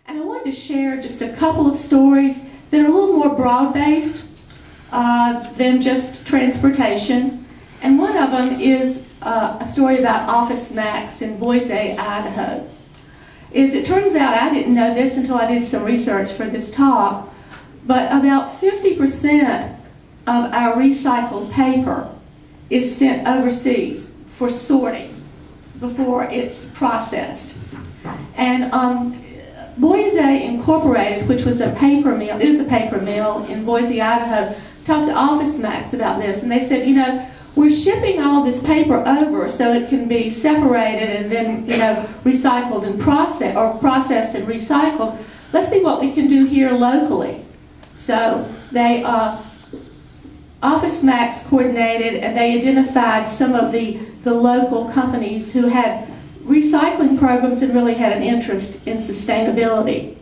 And I wanted to share just a couple of stories that are a little more broad-based than just transportation. And one of them is a story about Office Max in Boise, Idaho. It turns out, I didn't know this until I did some research for this talk, but about 50% of our recycled paper is sent overseas for sorting before it's processed. And Boise Incorporated, which was a paper mill, is a paper mill in Boise, Idaho, talked to Office Max about this, and they said, you know, we're shipping all this paper over so it can be separated and then, you know, recycled and processed and recycled. Let's see what we can do here locally. So they, Office Max coordinated, and they identified some of the local companies who had recycling programs and really had an interest in sustainability.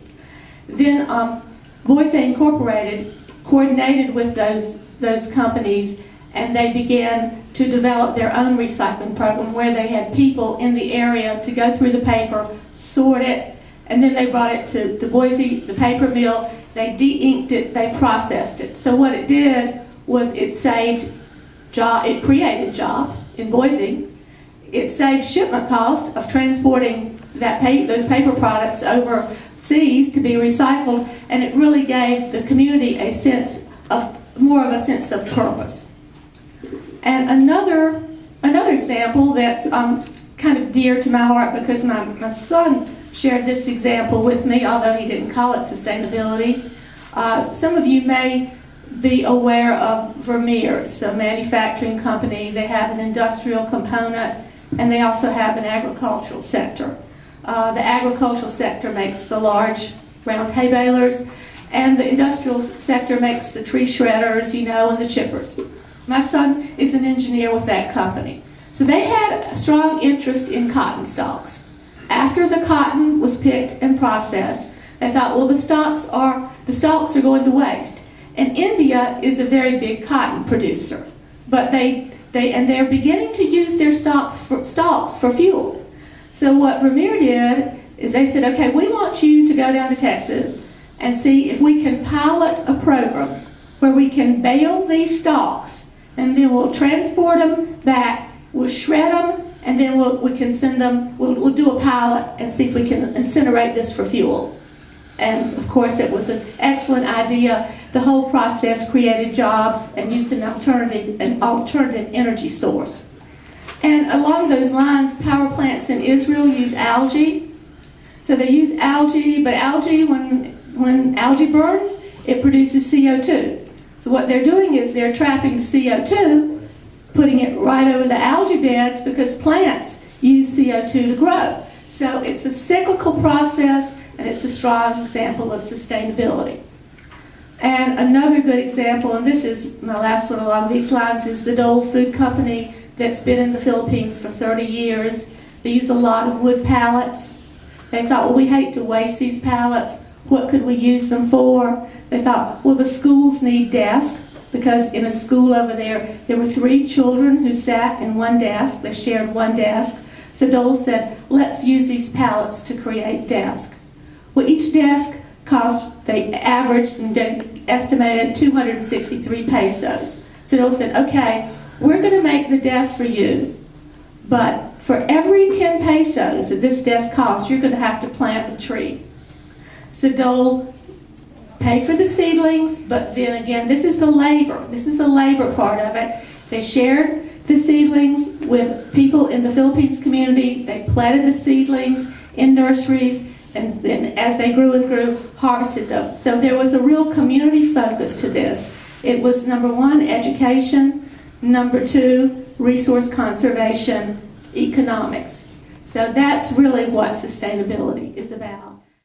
Then Boise Incorporated coordinated with those companies, and they began to develop their own recycling program where they had people in the area to go through the paper, sort it, and then they brought it to Boise, the paper mill. They de-inked it, they processed it. So what it did was it created jobs in Boise. It saved shipment costs of transporting those paper products overseas to be recycled, and it really gave the community more of a sense of purpose. And another example that's kind of dear to my heart, because my son shared this example with me, although he didn't call it sustainability. Some of you may be aware of Vermeer. It's a manufacturing company. They have an industrial component, and they also have an agricultural sector. The agricultural sector makes the large round hay balers, and the industrial sector makes the tree shredders, you know, and the chippers. My son is an engineer with that company. So they had a strong interest in cotton stalks. After the cotton was picked and processed, they thought, well, the stalks are going to waste. And India is a very big cotton producer, but they're beginning to use their stalks for fuel. So what Vermeer did is they said, okay, we want you to go down to Texas and see if we can pilot a program where we can bale these stalks, and then we'll transport them back, we'll shred them, and then we can send them, we'll do a pilot and see if we can incinerate this for fuel. And of course it was an excellent idea. The whole process created jobs and used an alternative energy source. And along those lines, power plants in Israel use algae. So they use algae, but algae, when algae burns, it produces CO2. So what they're doing is they're trapping the CO2, putting it right over the algae beds, because plants use CO2 to grow. So it's a cyclical process, and it's a strong example of sustainability. And another good example, and this is my last one along these lines, is the Dole Food Company that's been in the Philippines for 30 years. They use a lot of wood pallets. They thought, well, we hate to waste these pallets. What could we use them for? They thought, well, the schools need desks, because in a school over there were 3 children who sat in one desk. They shared one desk. So Dole said, let's use these pallets to create desks. Well, each desk cost, they averaged and estimated 263 pesos. So Dole said, okay, we're going to make the desk for you, but for every 10 pesos that this desk costs, you're going to have to plant a tree. So Dole paid for the seedlings, but then again, this is the labor part of it. They shared the seedlings with people in the Philippines community. They planted the seedlings in nurseries, and then as they grew and grew, harvested them. So there was a real community focus to this. It was, number 1, education, number 2, resource conservation, economics. So that's really what sustainability is about.